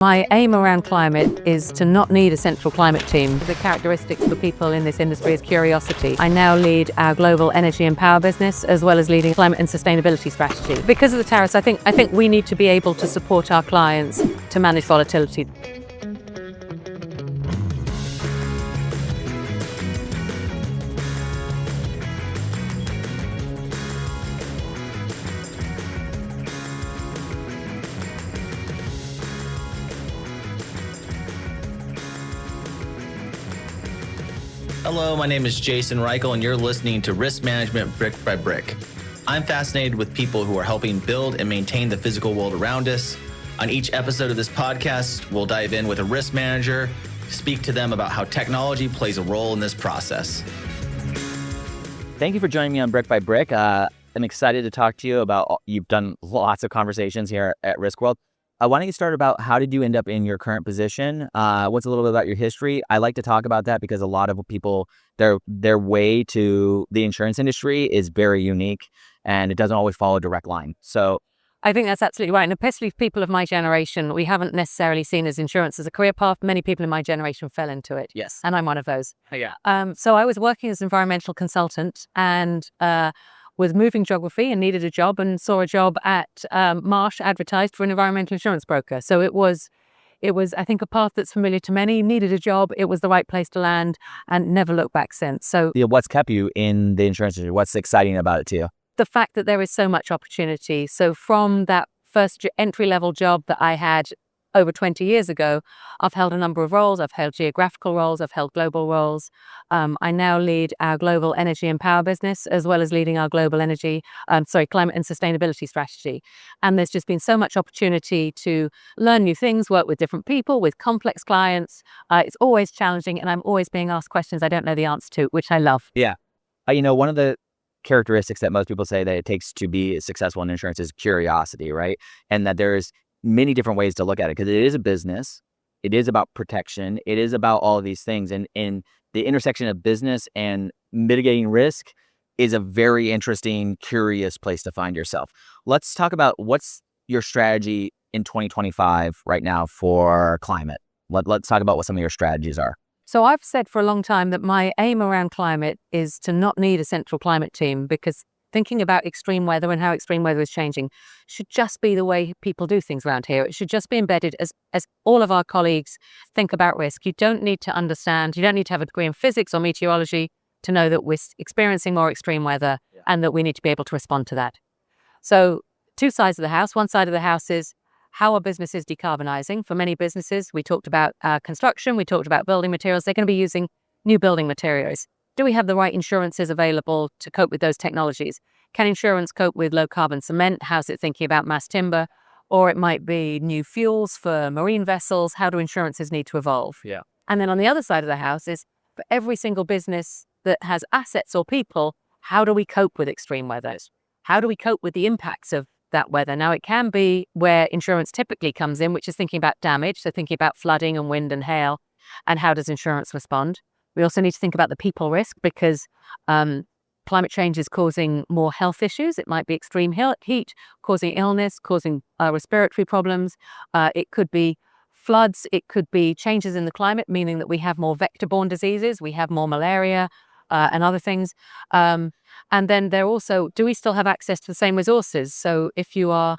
My aim around climate is to not need a central climate team. The characteristics for people in this industry is curiosity. I now lead our global energy and power business, as well as leading climate and sustainability strategy. Because of the tariffs, I think we need to be able to support our clients to manage volatility. Hello, my name is Jason Reichl, and you're listening to Risk Management Brick by Brick. I'm fascinated with people who are helping build and maintain the physical world around us. On each episode of this podcast, we'll dive in with a risk manager, speak to them about how technology plays a role in this process. Thank you for joining me on Brick by Brick. I'm excited to talk to you about, you've done lots of conversations here at Riskworld. Why don't you start about how did you end up in your current position? What's a little bit about your history? I like to talk about that because a lot of people, their way to the insurance industry is very unique and it doesn't always follow a direct line. So I think that's absolutely right. And especially people of my generation, we haven't necessarily seen as insurance as a career path. Many people in my generation fell into it. yes. And I'm one of those. Yeah. So I was working as an environmental consultant and was moving geography and needed a job and saw a job at Marsh advertised for an environmental insurance broker. So it was, I think, a path that's familiar to many. Needed a job. It was the right place to land and never looked back since. So What's kept you in the insurance industry? What's exciting about it to you? the fact that there is so much opportunity. So from that first entry-level job that I had over 20 years ago, I've held a number of roles. I've held geographical roles. I've held global roles. I now lead our global energy and power business, as well as leading our global climate and sustainability strategy. And there's just been so much opportunity to learn new things, work with different people, with complex clients. It's always challenging, and I'm always being asked questions I don't know the answer to, which I love. Yeah. One of the characteristics that most people say that it takes to be successful in insurance is curiosity, right? And that there's many different ways to look at it because it is a business. It is about protection. It is about all of these things. And the intersection of business and mitigating risk is a very interesting, curious place to find yourself. Let's talk about what's your strategy in 2025 right now for climate. Let's talk about what some of your strategies are. So I've said for a long time that my aim around climate is to not need a central climate team, because thinking about extreme weather and how extreme weather is changing should just be the way people do things around here. It should just be embedded as all of our colleagues think about risk. You don't need to understand, you don't need to have a degree in physics or meteorology to know that we're experiencing more extreme weather and that we need to be able to respond to that. So two sides of the house. One side of the house is how are businesses decarbonizing? For many businesses, we talked about construction, we talked about building materials. They're going to be using new building materials. Do we have the right insurances available to cope with those technologies? Can insurance cope with low carbon cement? How's it thinking about mass timber? Or it might be new fuels for marine vessels. How do insurances need to evolve? Yeah. And then on the other side of the house is for every single business that has assets or people, how do we cope with extreme weather? How do we cope with the impacts of that weather? Now, it can be where insurance typically comes in, which is thinking about damage. So thinking about flooding and wind and hail, and how does insurance respond? We also need to think about the people risk, because climate change is causing more health issues. It might be extreme heat, causing illness, causing respiratory problems. It could be floods. It could be changes in the climate, meaning that we have more vector-borne diseases. We have more malaria and other things. And then there also, do we still have access to the same resources? So if you are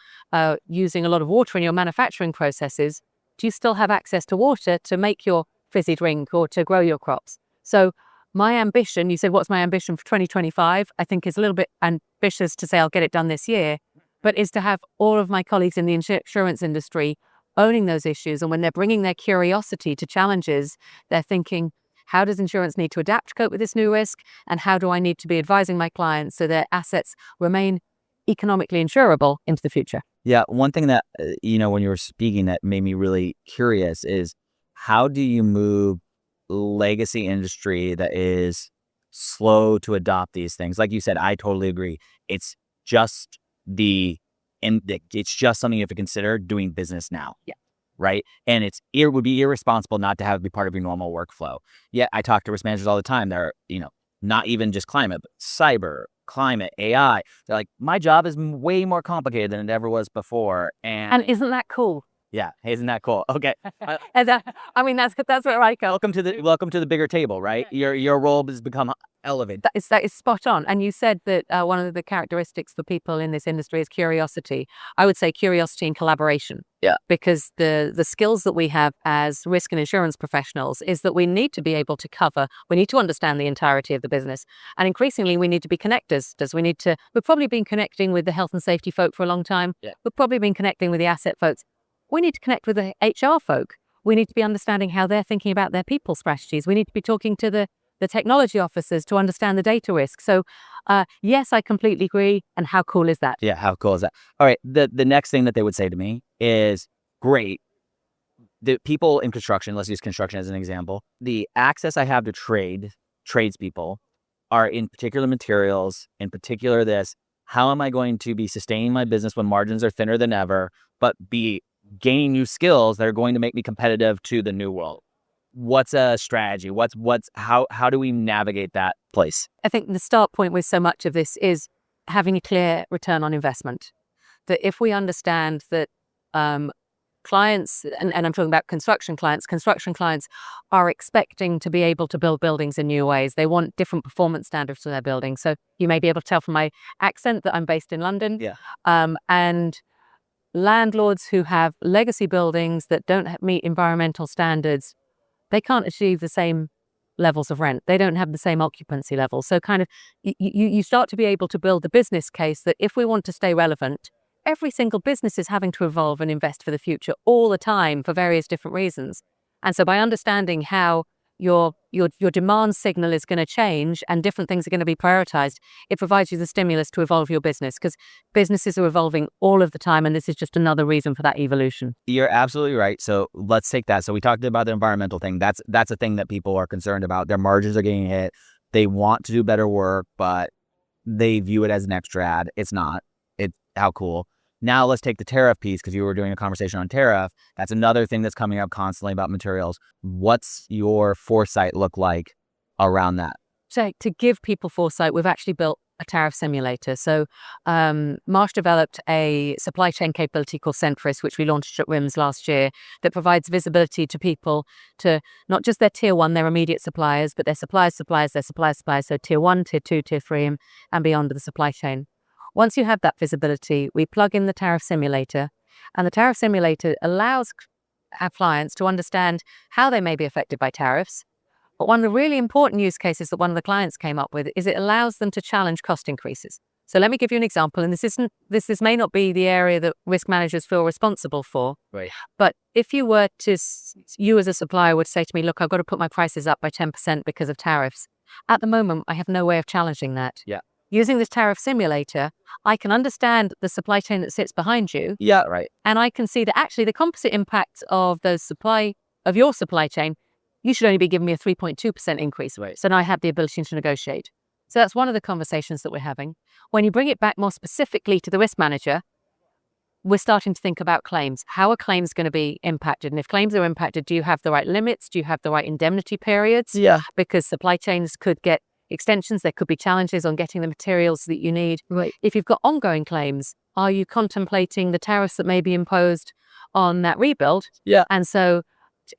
using a lot of water in your manufacturing processes, do you still have access to water to make your fizzy drink or to grow your crops? So my ambition, you said, what's my ambition for 2025? I think is a little bit ambitious to say I'll get it done this year, but is to have all of my colleagues in the insurance industry owning those issues. And when they're bringing their curiosity to challenges, they're thinking, how does insurance need to adapt to cope with this new risk? And how do I need to be advising my clients so their assets remain economically insurable into the future? Yeah. One thing that, when you were speaking that made me really curious is how do you move legacy industry that is slow to adopt these things? Like you said, I totally agree. It's just it's just something you have to consider doing business now. Yeah. Right. And it would be irresponsible not to have it be part of your normal workflow. Yeah. I talk to risk managers all the time. They're, not even just climate, but cyber, climate, AI. They're like, my job is way more complicated than it ever was before. And isn't that cool? Yeah. Hey, isn't that cool? Okay. And I mean, that's where I go. Welcome to the bigger table, right? Your role has become elevated. That is spot on. And you said that one of the characteristics for people in this industry is curiosity. I would say curiosity and collaboration. Yeah. Because the skills that we have as risk and insurance professionals is that we need to be able to we need to understand the entirety of the business. And increasingly, we need to be connectors. We've probably been connecting with the health and safety folk for a long time. Yeah. We've probably been connecting with the asset folks. We need to connect with the HR folk. We need to be understanding how they're thinking about their people strategies. We need to be talking to the technology officers to understand the data risk. So yes, I completely agree. And how cool is that? Yeah, how cool is that? All right, the next thing that they would say to me is, great, the people in construction, let's use construction as an example, the access I have to tradespeople are in particular materials, in particular this, how am I going to be sustaining my business when margins are thinner than ever, but be gaining new skills that are going to make me competitive to the new world? What's a strategy? How do we navigate that place? I think the start point with so much of this is having a clear return on investment. That if we understand that clients, and I'm talking about construction clients are expecting to be able to build buildings in new ways. They want different performance standards for their buildings. So you may be able to tell from my accent that I'm based in London. Yeah. And landlords who have legacy buildings that don't meet environmental standards, they can't achieve the same levels of rent. They don't have the same occupancy levels. So kind of you start to be able to build the business case that if we want to stay relevant, every single business is having to evolve and invest for the future all the time for various different reasons. And so by understanding how your demand signal is going to change and different things are going to be prioritized, it provides you the stimulus to evolve your business, because businesses are evolving all of the time. And this is just another reason for that evolution. You're absolutely right. So let's take that. So we talked about the environmental thing. That's a thing that people are concerned about. Their margins are getting hit. They want to do better work, but they view it as an extra ad. It's not. It's how cool. Now let's take the tariff piece, because you were doing a conversation on tariff. That's another thing that's coming up constantly about materials. What's your foresight look like around that? So to give people foresight, we've actually built a tariff simulator. So Marsh developed a supply chain capability called Centris, which we launched at RIMS last year, that provides visibility to people to not just their tier one, their immediate suppliers, but their suppliers, their suppliers. So tier one, tier two, tier three, and beyond of the supply chain. Once you have that visibility, we plug in the tariff simulator, and the tariff simulator allows our clients to understand how they may be affected by tariffs. But one of the really important use cases that one of the clients came up with is it allows them to challenge cost increases. So let me give you an example, and this may not be the area that risk managers feel responsible for. Right. But if you as a supplier would say to me, look, I've got to put my prices up by 10% because of tariffs. At the moment, I have no way of challenging that. Yeah. Using this tariff simulator, I can understand the supply chain that sits behind you. Yeah, right. And I can see that actually the composite impact of your supply chain, you should only be giving me a 3.2% increase. Right. So now I have the ability to negotiate. So that's one of the conversations that we're having. When you bring it back more specifically to the risk manager, we're starting to think about claims. How are claims going to be impacted? And if claims are impacted, do you have the right limits? Do you have the right indemnity periods? Yeah. Because supply chains could get extensions. There could be challenges on getting the materials that you need. Right. If you've got ongoing claims, are you contemplating the tariffs that may be imposed on that rebuild? Yeah. And so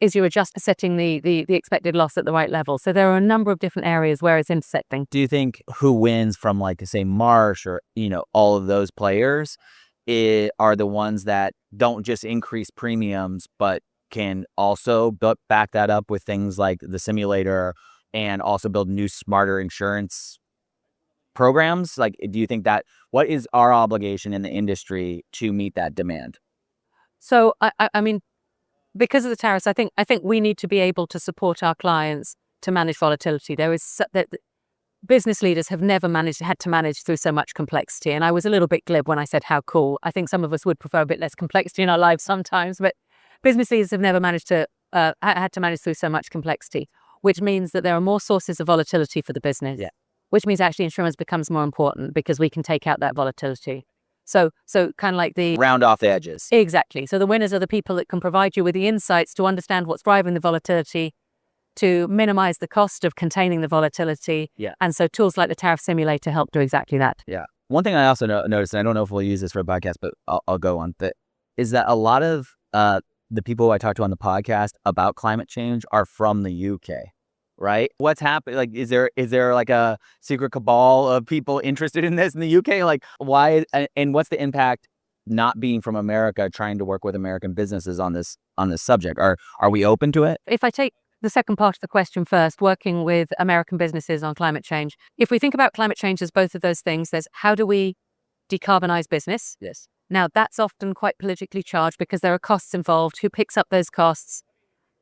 is your adjuster setting the expected loss at the right level? So there are a number of different areas where it's intersecting. Do you think who wins from, like, say, Marsh or, all of those players are the ones that don't just increase premiums, but can also back that up with things like the simulator and also build new, smarter insurance programs? Like, do you think what is our obligation in the industry to meet that demand? So, I mean, because of the tariffs, I think we need to be able to support our clients to manage volatility. That business leaders have never had to manage through so much complexity. And I was a little bit glib when I said how cool. I think some of us would prefer a bit less complexity in our lives sometimes, but business leaders have never had to manage through so much complexity, which means that there are more sources of volatility for the business. Yeah. Which means actually insurance becomes more important because we can take out that volatility. So kind of like the round off the edges. Exactly. So the winners are the people that can provide you with the insights to understand what's driving the volatility, to minimize the cost of containing the volatility. Yeah. And so tools like the tariff simulator help do exactly that. Yeah. One thing I also noticed, and I don't know if we'll use this for a podcast, but I'll go on, that is that a lot of the people I talk to on the podcast about climate change are from the UK, right? What's happening? Like, is there like a secret cabal of people interested in this in the UK? Like, why? And what's the impact not being from America, trying to work with American businesses on this subject? Are we open to it? If I take the second part of the question first, working with American businesses on climate change, if we think about climate change as both of those things, there's how do we decarbonize business? Yes. Now, that's often quite politically charged because there are costs involved. Who picks up those costs?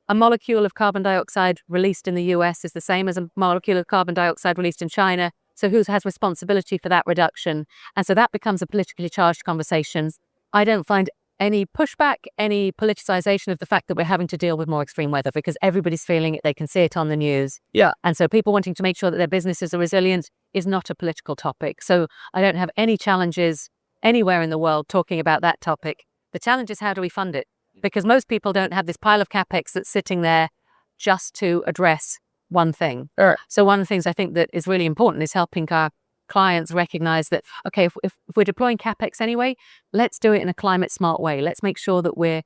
A molecule of carbon dioxide released in the US is the same as a molecule of carbon dioxide released in China. So who has responsibility for that reduction? And so that becomes a politically charged conversation. I don't find any pushback, any politicization of the fact that we're having to deal with more extreme weather because everybody's feeling it. They can see it on the news. Yeah. And so people wanting to make sure that their businesses are resilient is not a political topic. So I don't have any challenges anywhere in the world talking about that topic. The challenge is how do we fund it? Because most people don't have this pile of CapEx that's sitting there just to address one thing. Sure. So one of the things I think that is really important is helping our clients recognize that, okay, if we're deploying CapEx anyway, let's do it in a climate smart way. Let's make sure that we're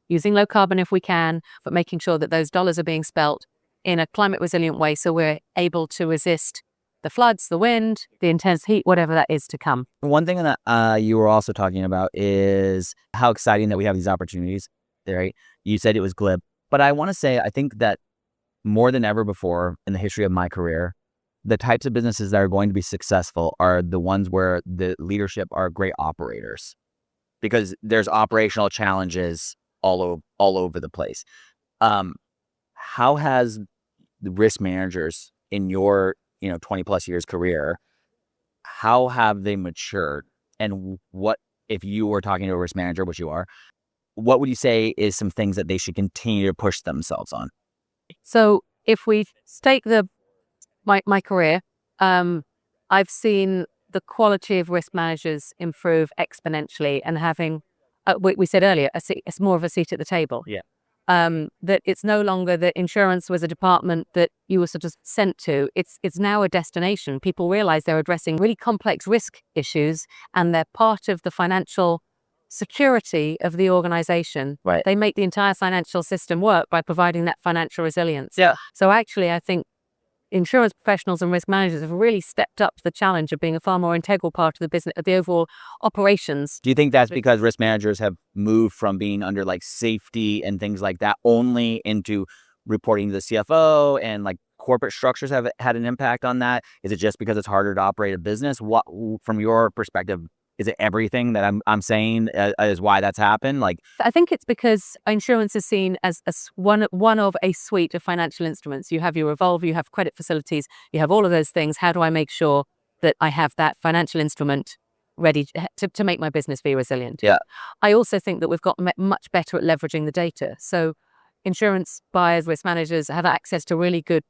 using low carbon if we can, but making sure that those dollars are being spent in a climate resilient way so we're able to resist the floods, the wind, the intense heat, whatever that is to come. One thing that you were also talking about is how exciting that we have these opportunities, right? You said it was glib, but I want to say, I think that more than ever before in the history of my career, the types of businesses that are going to be successful are the ones where the leadership are great operators, because there's operational challenges all over the place. How has the risk managers in your 20 plus years career, how have they matured? And what, if you were talking to a risk manager, which you are, what would you say is some things that they should continue to push themselves on? So if we take my career, I've seen the quality of risk managers improve exponentially and having, we said earlier, it's more of a seat at the table. Yeah. That it's no longer that insurance was a department that you were sort of sent to. It's now a destination. People realize they're addressing really complex risk issues and they're part of the financial security of the organization. Right. They make the entire financial system work by providing that financial resilience. Yeah. So actually, I think insurance professionals and risk managers have really stepped up to the challenge of being a far more integral part of the business, of the overall operations. Do you think that's because risk managers have moved from being under like safety and things like that only into reporting to the CFO, and like corporate structures have had an impact on that? Is it just because it's harder to operate a business? What, from your perspective, is it everything that I'm saying is why that's happened? Like, I think it's because insurance is seen as one of a suite of financial instruments. You have your revolver, you have credit facilities, you have all of those things. How do I make sure that I have that financial instrument ready to make my business be resilient? Yeah. I also think that we've got much better at leveraging the data. So insurance buyers, risk managers have access to really good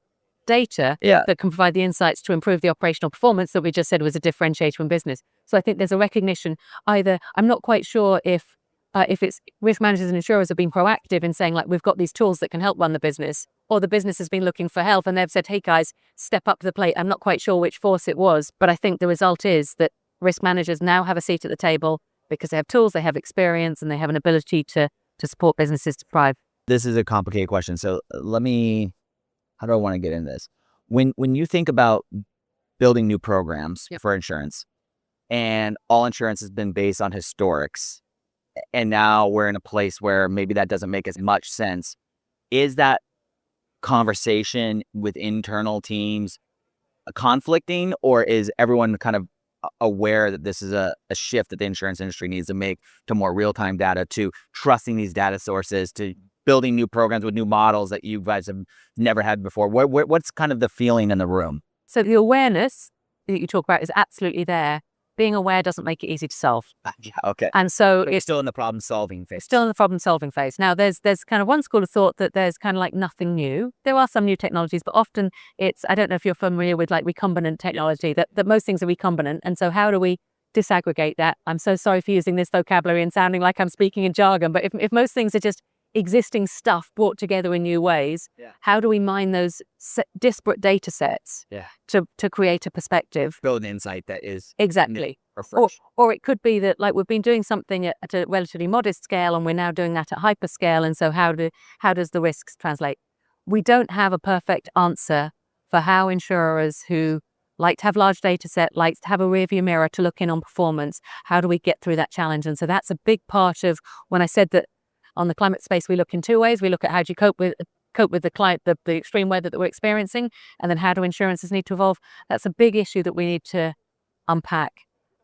data that can provide the insights to improve the operational performance that we just said was a differentiator in business. So I think there's a recognition, either I'm not quite sure if it's risk managers and insurers have been proactive in saying, like, we've got these tools that can help run the business, or the business has been looking for help and they've said, hey guys, step up to the plate. I'm not quite sure which force it was, but I think the result is that risk managers now have a seat at the table because they have tools, they have experience, and they have an ability to support businesses to thrive. This is a complicated question. So how do I want to get into this? When you think about building new programs for insurance, and all insurance has been based on historics, and now we're in a place where maybe that doesn't make as much sense, is that conversation with internal teams conflicting, or is everyone kind of aware that this is a shift that the insurance industry needs to make to more real-time data, to trusting these data sources, to building new programs with new models that you guys have never had before? What's kind of the feeling in the room? So the awareness that you talk about is absolutely there. Being aware doesn't make it easy to solve. Yeah, okay. And so it's still in the problem-solving phase. Still in the problem-solving phase. Now, there's kind of one school of thought that there's kind of like nothing new. There are some new technologies, but often it's, I don't know if you're familiar with like recombinant technology, that most things are recombinant. And so how do we disaggregate that? I'm so sorry for using this vocabulary and sounding like I'm speaking in jargon, but if most things are just existing stuff brought together in new ways. Yeah. How do we mine those disparate data sets to create a perspective? Build an insight that is exactly. Or it could be that, like, we've been doing something at a relatively modest scale and we're now doing that at hyperscale. And so how does the risks translate? We don't have a perfect answer for how insurers who like to have large data set, like to have a rearview mirror to look in on performance, how do we get through that challenge? And so that's a big part of when I said that on the climate space, we look in two ways. We look at how do you cope with the extreme weather that we're experiencing, and then how do insurances need to evolve? That's a big issue that we need to unpack.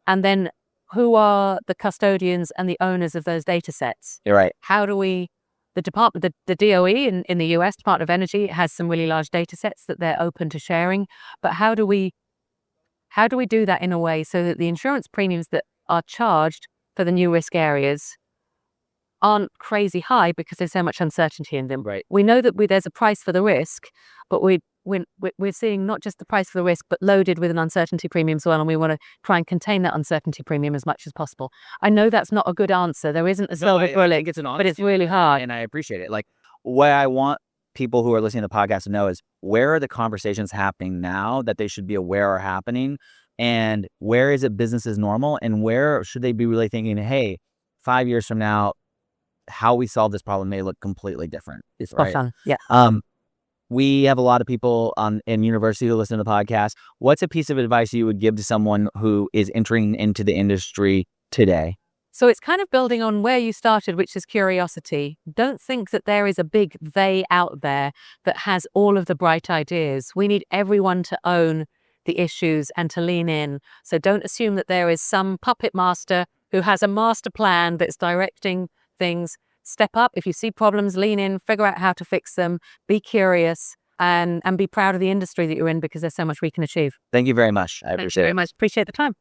And then who are the custodians and the owners of those data sets? You're right. How do we, the DOE in the US, Department of Energy, has some really large data sets that they're open to sharing. But how do we do that in a way so that the insurance premiums that are charged for the new risk areas aren't crazy high because there's so much uncertainty in them? Right. We know that there's a price for the risk, but we're seeing not just the price for the risk, but loaded with an uncertainty premium as well, and we want to try and contain that uncertainty premium as much as possible. I know that's not a good answer. There isn't a silver bullet, but it's really hard. And I appreciate it. Like, what I want people who are listening to the podcast to know is, where are the conversations happening now that they should be aware are happening? And where is it business as normal? And where should they be really thinking, hey, 5 years from now, how we solve this problem may look completely different. Spot on. Yeah. We have a lot of people in university who listen to the podcast. What's a piece of advice you would give to someone who is entering into the industry today? So it's kind of building on where you started, which is curiosity. Don't think that there is a big they out there that has all of the bright ideas. We need everyone to own the issues and to lean in. So don't assume that there is some puppet master who has a master plan that's directing things. Step up. If you see problems, lean in, figure out how to fix them, be curious, and be proud of the industry that you're in, because there's so much we can achieve. Thank you very much. I appreciate it. Thank you very much. Appreciate the time.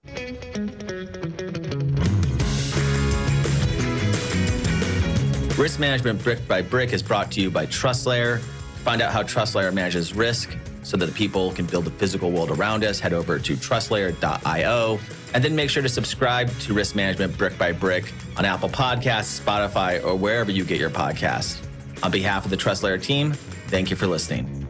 Risk Management Brick by Brick is brought to you by TrustLayer. Find out how TrustLayer manages risk so that the people can build the physical world around us. Head over to trustlayer.io. And then make sure to subscribe to Risk Management Brick by Brick on Apple Podcasts, Spotify, or wherever you get your podcasts. On behalf of the TrustLayer team, thank you for listening.